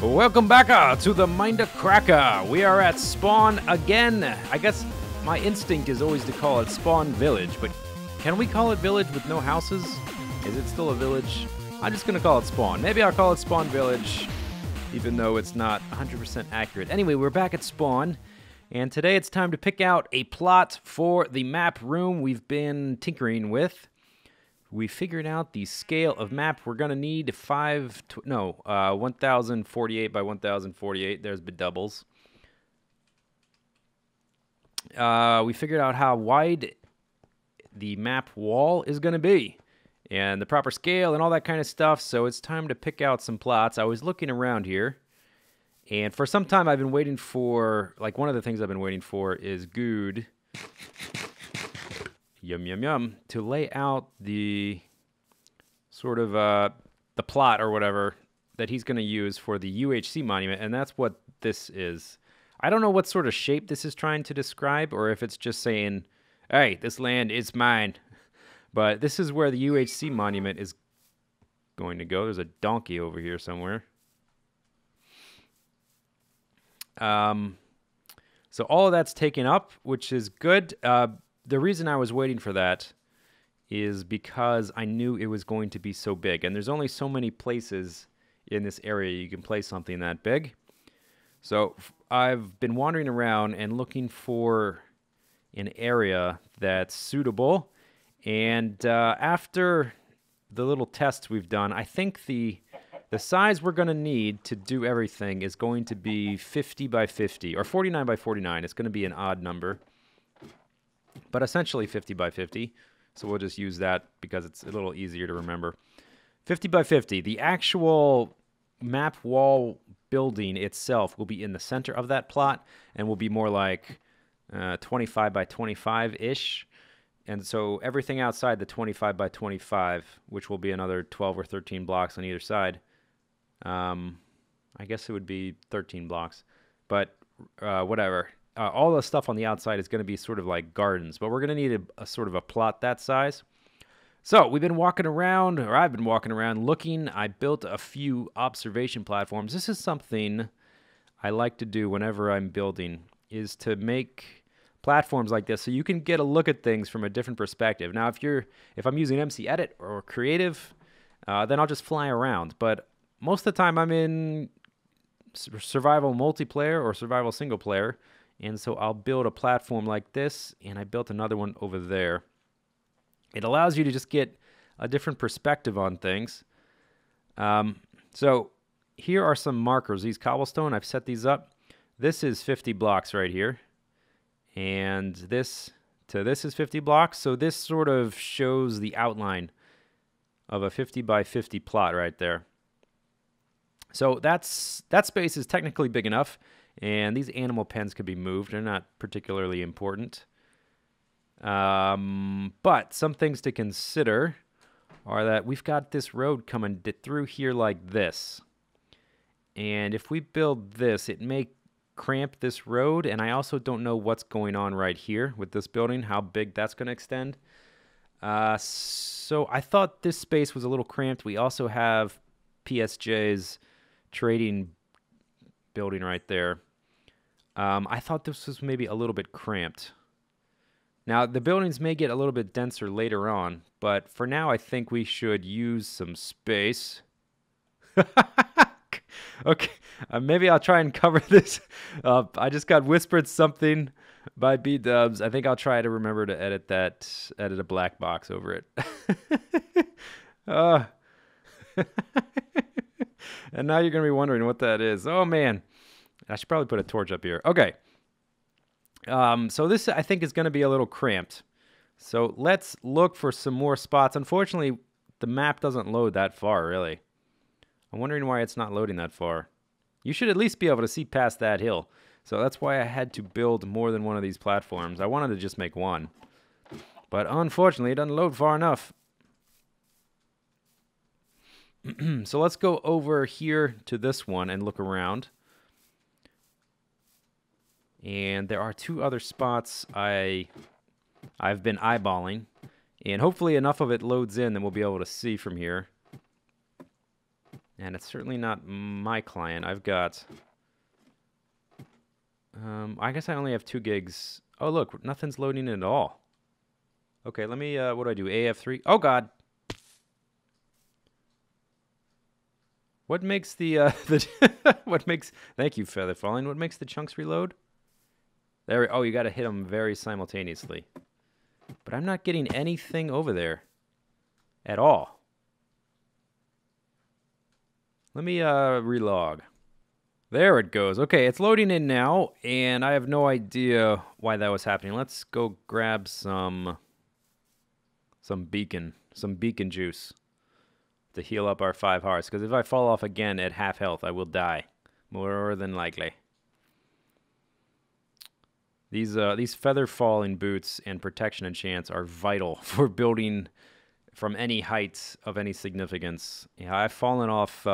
Welcome back to the Mindcracker. We are at Spawn again. I guess my instinct is always to call it Spawn Village, but can we call it Village with no houses? Is it still a village? I'm just going to call it Spawn. Maybe I'll call it Spawn Village, even though it's not 100% accurate. Anyway, we're back at Spawn, and today it's time to pick out a plot for the map room we've been tinkering with. We figured out the scale of map we're going to need 1048 by 1048. There's bedoubles. We figured out how wide the map wall is going to be and the proper scale and all that kind of stuff. So it's time to pick out some plots. I was looking around here, and for some time I've been waiting for, like, one of the things I've been waiting for is Guude. Yum, yum, yum. To lay out the sort of the plot or whatever that he's going to use for the UHC monument, and that's what this is. I don't know what sort of shape this is trying to describe, or if it's just saying, hey, this land is mine. But this is where the UHC monument is going to go. There's a donkey over here somewhere. So all of that's taken up, which is good. The reason I was waiting for that is because I knew it was going to be so big. And there's only so many places in this area you can place something that big. So I've been wandering around and looking for an area that's suitable. And after the little tests we've done, I think the size we're going to need to do everything is going to be 50 by 50, or 49 by 49. It's going to be an odd number, but essentially 50 by 50. So we'll just use that because it's a little easier to remember. 50 by 50. The actual map wall building itself will be in the center of that plot and will be more like 25 by 25-ish. And so everything outside the 25 by 25, which will be another 12 or 13 blocks on either side, I guess it would be 13 blocks, but whatever. All the stuff on the outside is going to be sort of like gardens, but we're going to need a sort of a plot that size. So we've been walking around, or I've been walking around looking. I built a few observation platforms. This is something I like to do whenever I'm building, is to make platforms like this so you can get a look at things from a different perspective. Now, if I'm using MC Edit or Creative, then I'll just fly around. But most of the time I'm in survival multiplayer or survival single player. And so I'll build a platform like this, and I built another one over there. It allows you to just get a different perspective on things. So here are some markers. These cobblestone, I've set these up. This is 50 blocks right here. And this to this is 50 blocks. So this sort of shows the outline of a 50 by 50 plot right there. So that space is technically big enough. And these animal pens could be moved. They're not particularly important. But some things to consider are that we've got this road coming through here like this. And if we build this, it may cramp this road. And I also don't know what's going on right here with this building, how big that's going to extend. So I thought this space was a little cramped. We also have PSJ's trading building right there. I thought this was maybe a little bit cramped. Now, the buildings may get a little bit denser later on, but for now, I think we should use some space. Okay, maybe I'll try and cover this up. I just got whispered something by B-dubs. I think I'll try to remember to edit a black box over it. And now you're going to be wondering what that is. Oh, man. I should probably put a torch up here. Okay. So this, I think, is going to be a little cramped. So let's look for some more spots. Unfortunately, the map doesn't load that far, really. I'm wondering why it's not loading that far. You should at least be able to see past that hill. So that's why I had to build more than one of these platforms. I wanted to just make one. But unfortunately, it doesn't load far enough. So let's go over here to this one and look around. And there are two other spots I've been eyeballing. And hopefully enough of it loads in that we'll be able to see from here. And it's certainly not my client. I've got... I guess I only have 2 gigs. Oh, look, nothing's loading in at all. Okay, let me, what do I do? AF3? Oh, God. What makes the, what makes, thank you, Feather Falling. What makes the chunks reload? There, oh, you got to hit them very simultaneously. But I'm not getting anything over there at all. Let me, relog. There it goes. Okay, it's loading in now, and I have no idea why that was happening. Let's go grab some beacon juice to heal up our 5 hearts, because if I fall off again at half health, I will die, more than likely. These feather falling boots and protection enchants are vital for building from any heights of any significance. Yeah, I've fallen off.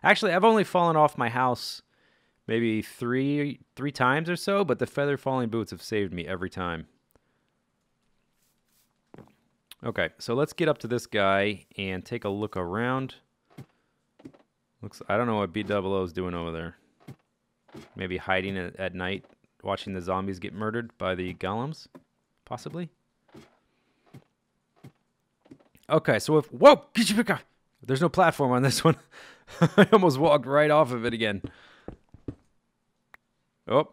Actually, I've only fallen off my house maybe three times or so, but the feather falling boots have saved me every time. Okay, so let's get up to this guy and take a look around. I don't know what B00 is doing over there. Maybe hiding at night, watching the zombies get murdered by the golems, possibly. Okay, so whoa, there's no platform on this one. I almost walked right off of it again. Oh.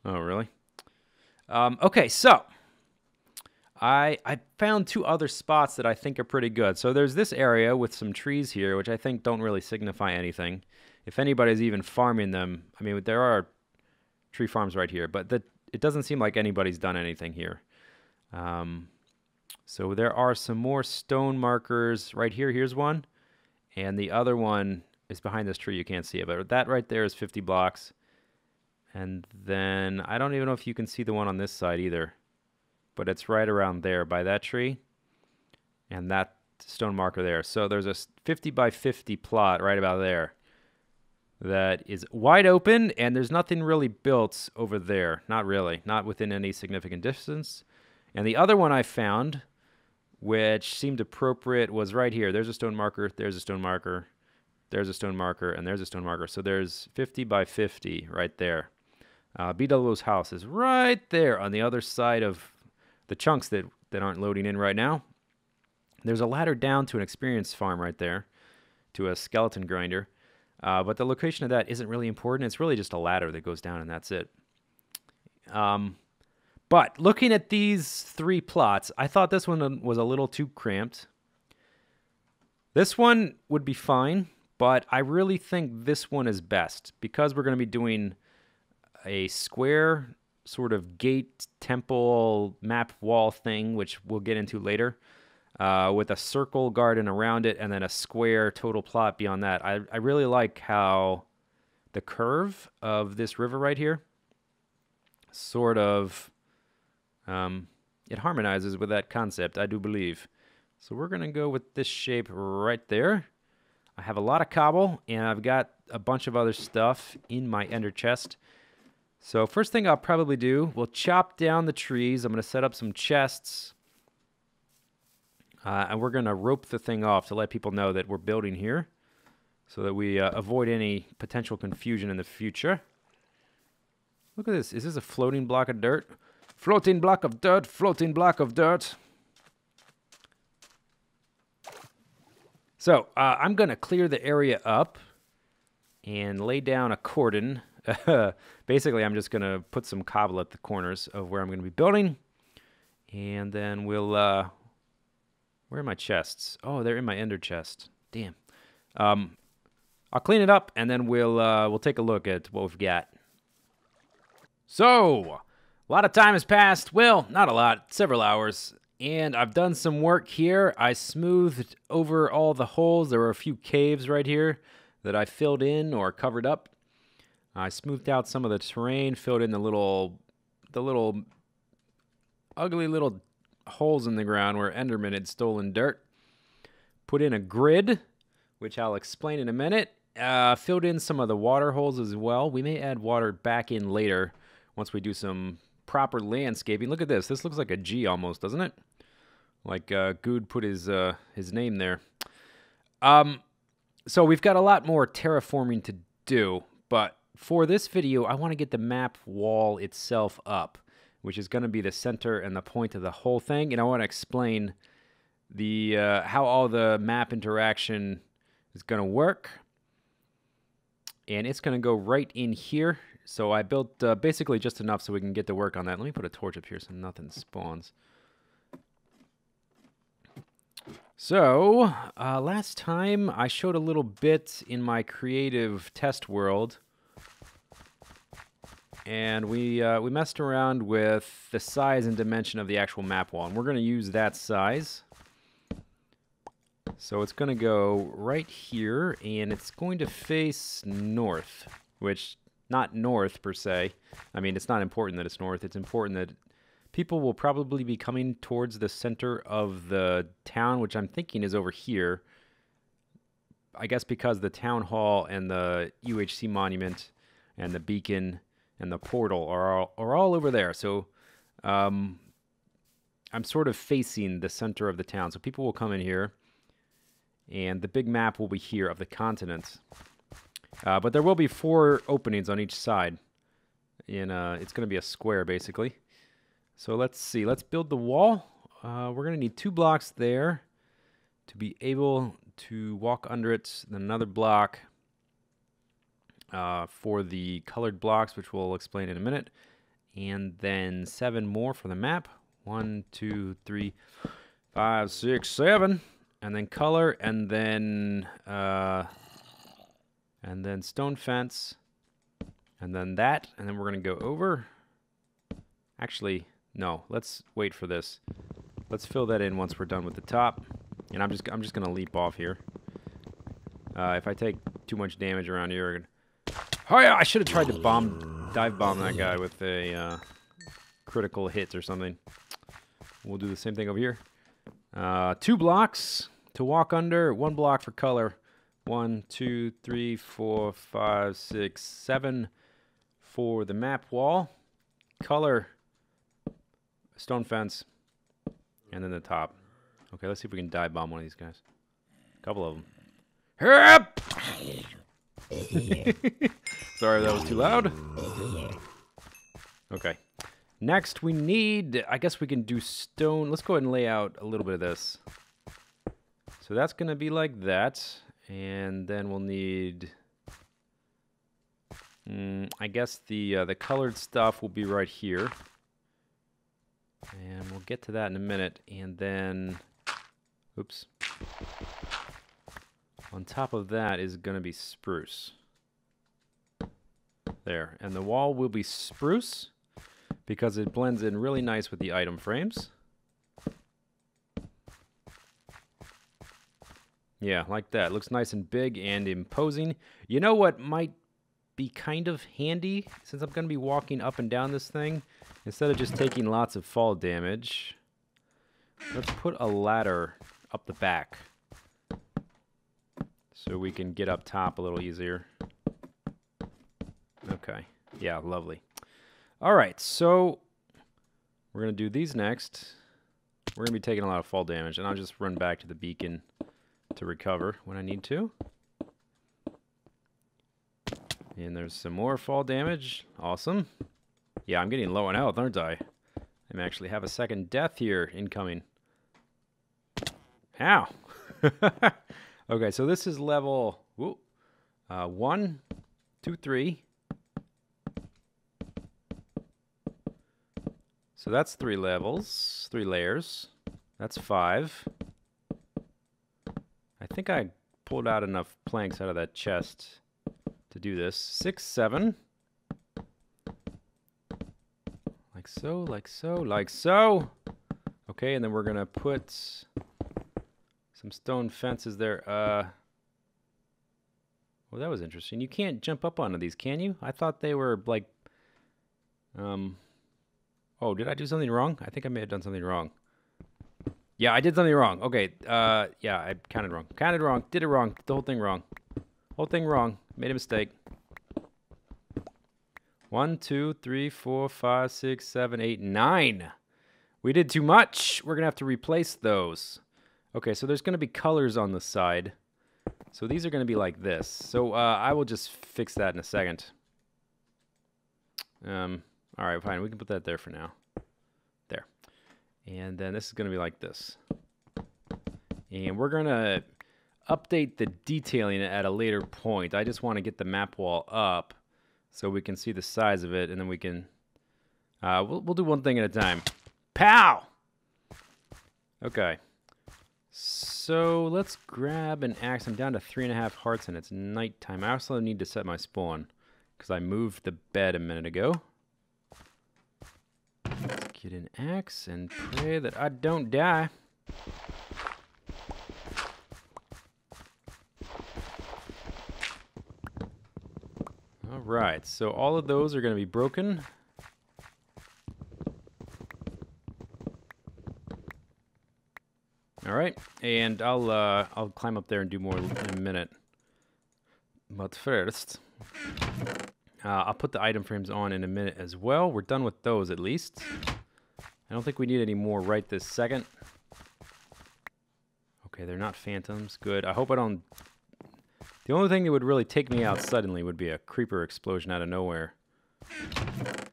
Oh, really? Okay, so I found 2 other spots that I think are pretty good. So there's this area with some trees here, which I think don't really signify anything. If anybody's even farming them, I mean, there are tree farms right here, but it doesn't seem like anybody's done anything here. So there are some more stone markers right here. Here's one, and the other one is behind this tree. You can't see it, but that right there is 50 blocks. And then, I don't even know if you can see the one on this side either. But it's right around there by that tree. And that stone marker there. So there's a 50 by 50 plot right about there. That is wide open, and there's nothing really built over there. Not really. Not within any significant distance. And the other one I found, which seemed appropriate, was right here. There's a stone marker, there's a stone marker, there's a stone marker, and there's a stone marker. So there's 50 by 50 right there. BW's house is right there on the other side of the chunks that aren't loading in right now. There's a ladder down to an experience farm right there, to a skeleton grinder. But the location of that isn't really important. It's really just a ladder that goes down, and that's it. But looking at these 3 plots, I thought this one was a little too cramped. This one would be fine, but I really think this one is best because we're going to be doing a square sort of gate, temple, map wall thing, which we'll get into later, with a circle garden around it and then a square total plot beyond that. I really like how the curve of this river right here sort of, it harmonizes with that concept, I do believe. So we're going to go with this shape right there. I have a lot of cobble, and I've got a bunch of other stuff in my ender chest. So first thing I'll probably do, we'll chop down the trees. I'm going to set up some chests. And we're going to rope the thing off to let people know that we're building here so that we avoid any potential confusion in the future. Look at this. Is this a floating block of dirt? Floating block of dirt, floating block of dirt. So I'm going to clear the area up and lay down a cordon. Basically, I'm just going to put some cobble at the corners of where I'm going to be building. And then we'll... where are my chests? Oh, they're in my ender chest. Damn. I'll clean it up, and then we'll take a look at what we've got. So, a lot of time has passed. Well, not a lot. Several hours. And I've done some work here. I smoothed over all the holes. There were a few caves right here that I filled in or covered up. I smoothed out some of the terrain, filled in the little ugly little holes in the ground where Enderman had stolen dirt. Put in a grid, which I'll explain in a minute. Filled in some of the water holes as well. We may add water back in later once we do some proper landscaping. Look at this. This looks like a G almost, doesn't it? Like Guude put his name there. So we've got a lot more terraforming to do, but for this video, I want to get the map wall itself up, which is going to be the center and the point of the whole thing, and I want to explain the how all the map interaction is going to work. And it's going to go right in here. So I built basically just enough so we can get to work on that. Let me put a torch up here so nothing spawns. So, last time I showed a little bit in my creative test world, and we messed around with the size and dimension of the actual map wall, and we're going to use that size. So it's going to go right here, and it's going to face north, which, not north per se. I mean, it's not important that it's north. It's important that people will probably be coming towards the center of the town, which I'm thinking is over here. I guess because the town hall and the UHC monument and the beacon and the portal are all over there. So I'm sort of facing the center of the town. So people will come in here, and the big map will be here of the continent. But there will be 4 openings on each side. It's going to be a square, basically. So let's see. Let's build the wall. We're going to need 2 blocks there to be able to walk under it. Then another block for the colored blocks, which we'll explain in a minute. And then 7 more for the map. 1, 2, 3, 5, 6, 7. And then color, and then stone fence. And then that. And then we're going to go over. Actually, no, let's wait for this. Let's fill that in once we're done with the top. And I'm just gonna leap off here. If I take too much damage around here, oh yeah, I should have tried to dive bomb that guy with a critical hit or something. We'll do the same thing over here. 2 blocks to walk under, 1 block for color. 1, 2, 3, 4, 5, 6, 7 for the map wall. Color. Stone fence, and then the top. Okay, let's see if we can dive bomb one of these guys. A couple of them. Hup! Sorry, that was too loud. Okay. Next, we need, I guess we can do stone. Let's go ahead and lay out a little bit of this. So that's going to be like that. And then we'll need, I guess the colored stuff will be right here. And we'll get to that in a minute. And then, oops. On top of that is going to be spruce. There. And the wall will be spruce because it blends in really nice with the item frames. Yeah, like that. Looks nice and big and imposing. You know what might be kind of handy, since I'm going to be walking up and down this thing, instead of just taking lots of fall damage, let's put a ladder up the back so we can get up top a little easier. Okay, yeah, lovely. All right, so we're going to do these next. We're going to be taking a lot of fall damage, and I'll just run back to the beacon to recover when I need to. And there's some more fall damage. Awesome. Yeah, I'm getting low on health, aren't I? I may actually have a second death here incoming. Ow. Okay, so this is level 1, 2, 3. So that's 3 levels, 3 layers. That's 5. I think I pulled out enough planks out of that chest to do this. 6, 7. Like so, like so, like so. Okay, and then we're gonna put some stone fences there. Well, that was interesting. You can't jump up onto these, can you? I thought they were like, oh, did I do something wrong? I think I may have done something wrong. Yeah, I did something wrong. Okay, yeah, I counted wrong. Counted wrong, did it wrong, the whole thing wrong. Whole thing wrong, made a mistake. 1, 2, 3, 4, 5, 6, 7, 8, 9. We did too much. We're going to have to replace those. Okay, so there's going to be colors on the side. So these are going to be like this. So I will just fix that in a second. All right, fine. We can put that there for now. There. And then this is going to be like this. And we're going to update the detailing at a later point. I just want to get the map wall up so we can see the size of it, and then we can... we'll do one thing at a time. Pow! Okay. So let's grab an axe. I'm down to 3.5 hearts, and it's nighttime. I also need to set my spawn because I moved the bed a minute ago. Let's get an axe and pray that I don't die. All right, so all of those are going to be broken. All right, and I'll climb up there and do more in a minute. But first, I'll put the item frames on in a minute as well. We're done with those at least. I don't think we need any more right this second. Okay, they're not phantoms. Good. I hope I don't... The only thing that would really take me out suddenly would be a creeper explosion out of nowhere.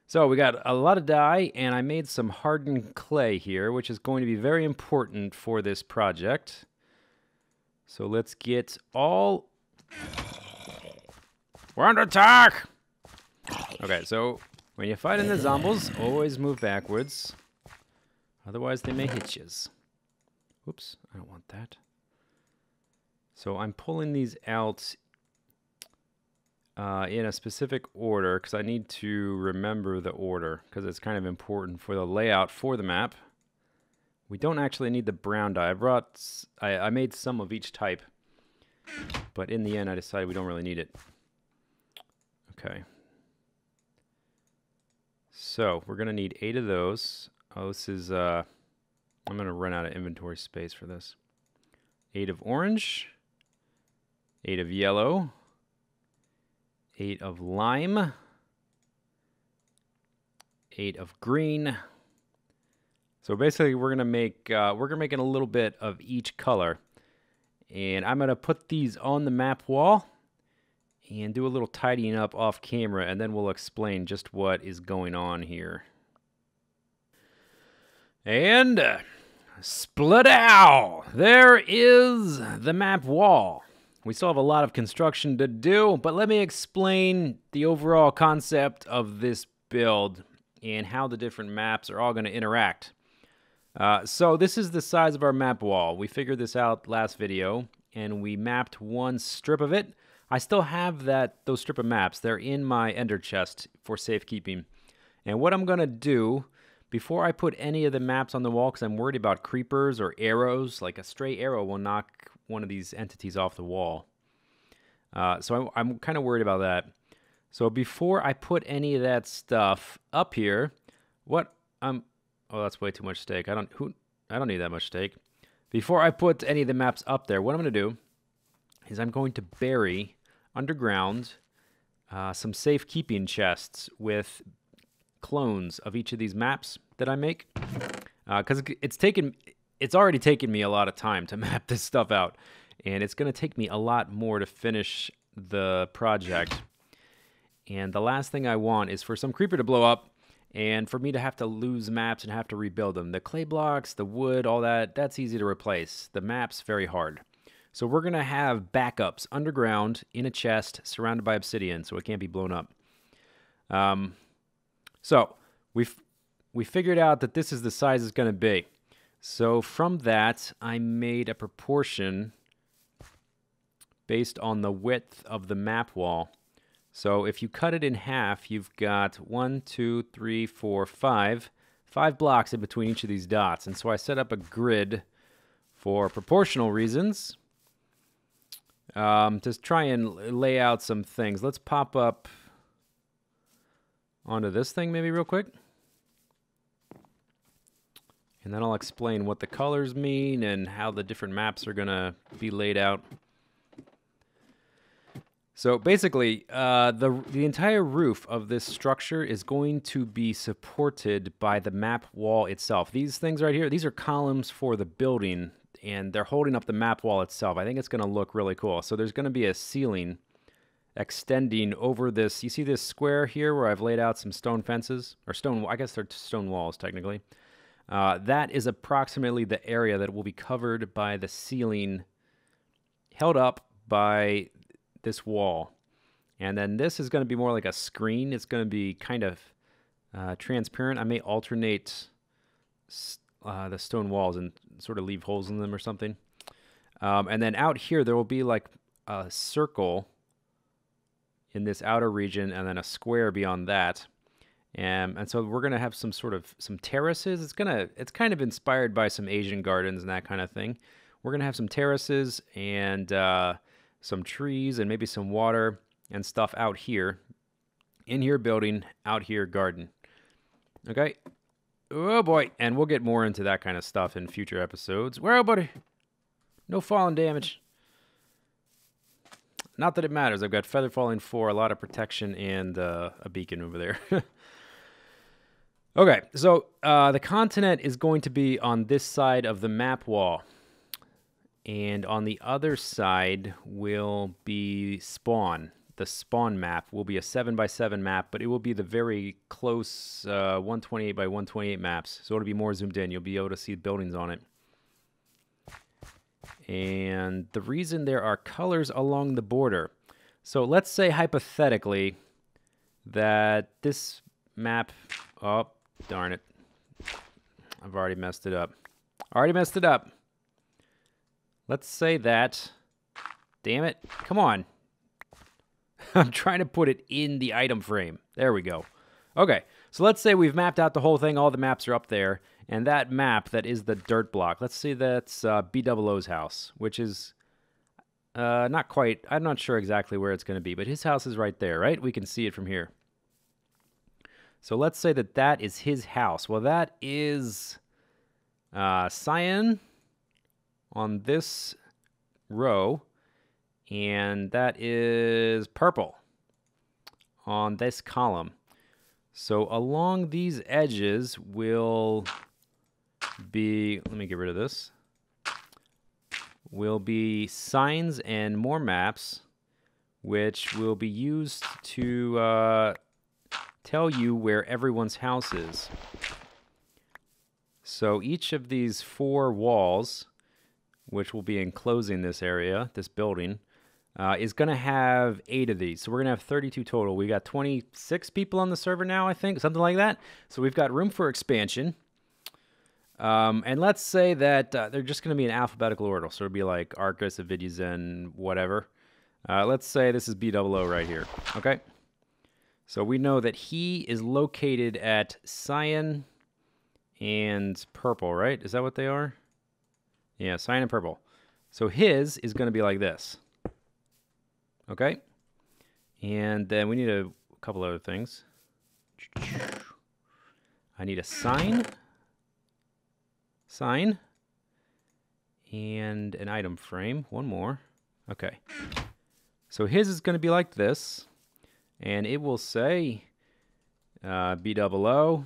So we got a lot of dye, and I made some hardened clay here, which is going to be very important for this project. So let's get all... We're under attack! Okay, so when you fight in the zombies, always move backwards. Otherwise, they may hit you. Whoops, I don't want that. So I'm pulling these out in a specific order because I need to remember the order because it's kind of important for the layout for the map. We don't actually need the brown dye. I made some of each type, but in the end I decided we don't really need it. Okay. So we're gonna need 8 of those. Oh, this is I'm gonna run out of inventory space for this. 8 of orange. 8 of yellow, 8 of lime, 8 of green. So basically, we're gonna make a little bit of each color, and I'm gonna put these on the map wall and do a little tidying up off camera, and then we'll explain just what is going on here. And split out! There is the map wall. We still have a lot of construction to do, but let me explain the overall concept of this build and how the different maps are all going to interact. So this is the size of our map wall. We figured this out last video, and we mapped one strip of it. I still have those strip of maps. They're in my ender chest for safekeeping. And what I'm going to do, before I put any of the maps on the wall, because I'm worried about creepers or arrows, like a stray arrow will knock one of these entities off the wall. So I'm kind of worried about that. So before I put any of that stuff up here, oh, that's way too much steak. I don't need that much steak. Before I put any of the maps up there, what I'm going to do is I'm going to bury underground some safekeeping chests with clones of each of these maps that I make. Because it's already taken me a lot of time to map this stuff out, and it's going to take me a lot more to finish the project. And the last thing I want is for some creeper to blow up and for me to have to lose maps and have to rebuild them. The clay blocks, the wood, all that's easy to replace. The map's very hard. So we're going to have backups underground in a chest surrounded by obsidian so it can't be blown up. So we figured out that this is the size it's going to be. So from that, I made a proportion based on the width of the map wall. So if you cut it in half, you've got 1, 2, 3, 4, 5 blocks in between each of these dots. And so I set up a grid for proportional reasons to try and lay out some things. Let's pop up onto this thing maybe real quick. And then I'll explain what the colors mean and how the different maps are going to be laid out. So basically, the entire roof of this structure is going to be supported by the map wall itself. These things right here, these are columns for the building, and they're holding up the map wall itself. I think it's going to look really cool. So there's going to be a ceiling extending over this. You see this square here where I've laid out some stone fences, or stone, I guess they're stone walls technically. That is approximately the area that will be covered by the ceiling held up by this wall. And then this is going to be more like a screen. It's going to be kind of transparent. I may alternate the stone walls and sort of leave holes in them or something. And then out here, there will be like a circle in this outer region and then a square beyond that. And so we're going to have some terraces. It's kind of inspired by some Asian gardens and that kind of thing. We're going to have some terraces and some trees and maybe some water and stuff out here. In here building, out here garden. Okay. Oh boy. And we'll get more into that kind of stuff in future episodes. Where, buddy? No falling damage. Not that it matters. I've got feather falling 4, a lot of protection, and a beacon over there. Okay, so the continent is going to be on this side of the map wall. And on the other side will be spawn. The spawn map will be a 7x7 map, but it will be the very close 128 by 128 maps. So it'll be more zoomed in. You'll be able to see buildings on it. And the reason there are colors along the border. So let's say hypothetically that this map... Oh, darn it. I've already messed it up. Let's say that... Damn it. Come on. I'm trying to put it in the item frame. There we go. Okay, so let's say we've mapped out the whole thing. All the maps are up there. And that map that is the dirt block. Let's say that's B00's house, which is not quite... I'm not sure exactly where it's going to be, but his house is right there, right? We can see it from here. So let's say that that is his house. Well, that is cyan on this row, and that is purple on this column. So along these edges will be, let me get rid of this, will be signs and more maps, which will be used to tell you where everyone's house is. So each of these 4 walls, which will be enclosing this area, this building, is going to have 8 of these. So we're going to have 32 total. We got 26 people on the server now, I think, something like that. So we've got room for expansion. And let's say that they're just going to be in alphabetical order. So it'll be like Arcus, Avidius, and whatever. Let's say this is B00 right here. Okay. So we know that he is located at cyan and purple, right? Is that what they are? Yeah, cyan and purple. So his is going to be like this. Okay? And then we need a couple other things. I need a sign, and an item frame. One more. Okay. So his is going to be like this. And it will say B00,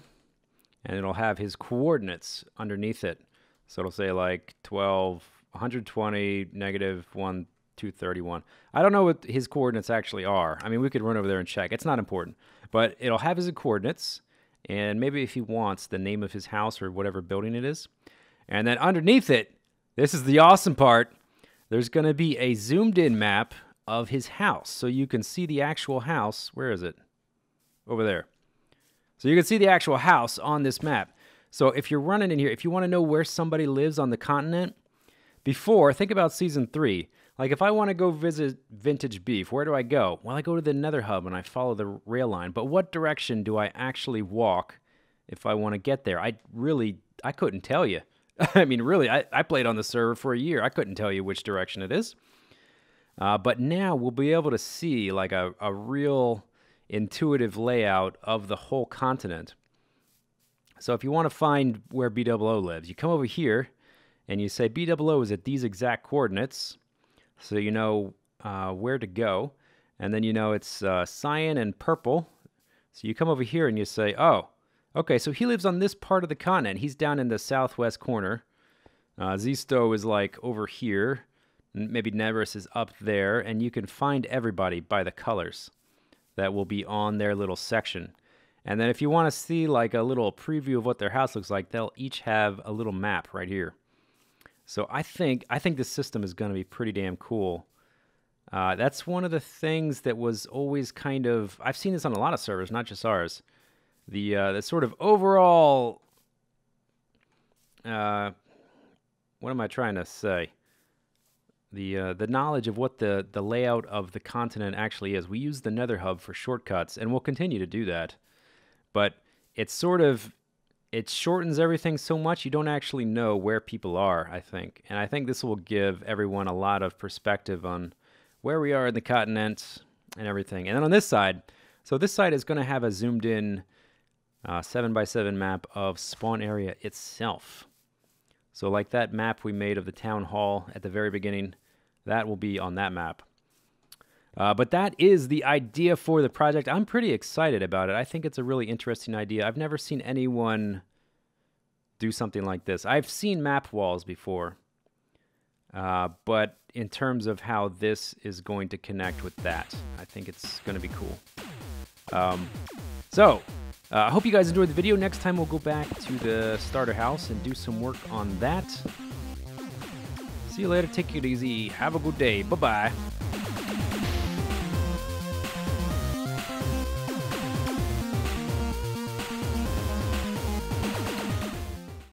and it'll have his coordinates underneath it. So it'll say like 12, 120, negative 1, 231. I don't know what his coordinates actually are. I mean, we could run over there and check. It's not important. But it'll have his coordinates, and maybe if he wants, the name of his house or whatever building it is. And then underneath it, this is the awesome part, there's going to be a zoomed-in map of his house. So you can see the actual house. Where is it? Over there. So you can see the actual house on this map. So if you're running in here, if you want to know where somebody lives on the continent, think about Season 3. Like if I want to go visit Vintage Beef, where do I go? Well, I go to the Nether Hub and I follow the rail line. But what direction do I actually walk if I want to get there? I couldn't tell you. I mean, really, I played on the server for a year. I couldn't tell you which direction it is. But now we'll be able to see like a real intuitive layout of the whole continent. So if you want to find where B00 lives, you come over here and you say B00 is at these exact coordinates, so you know where to go. And then you know it's cyan and purple. So you come over here and you say, oh, okay, so he lives on this part of the continent. He's down in the southwest corner. Zisteau is like over here. Maybe Neverus is up there. And you can find everybody by the colors that will be on their little section. And then if you want to see like a little preview of what their house looks like, they'll each have a little map right here. So I think this system is going to be pretty damn cool. That's one of the things that was always kind of... I've seen this on a lot of servers, not just ours. The sort of overall... what am I trying to say? The knowledge of what the layout of the continent actually is. We use the Nether Hub for shortcuts, and we'll continue to do that. But it's sort of... It shortens everything so much you don't actually know where people are, I think. And I think this will give everyone a lot of perspective on where we are in the continent and everything. And then on this side, so this side is going to have a zoomed in 7x7 map of spawn area itself. So like that map we made of the town hall at the very beginning, that will be on that map. But that is the idea for the project. I'm pretty excited about it. I think it's a really interesting idea. I've never seen anyone do something like this. I've seen map walls before, but in terms of how this is going to connect with that, I think it's going to be cool. I hope you guys enjoyed the video. Next time we'll go back to the starter house and do some work on that. See you later. Take it easy. Have a good day. Bye-bye.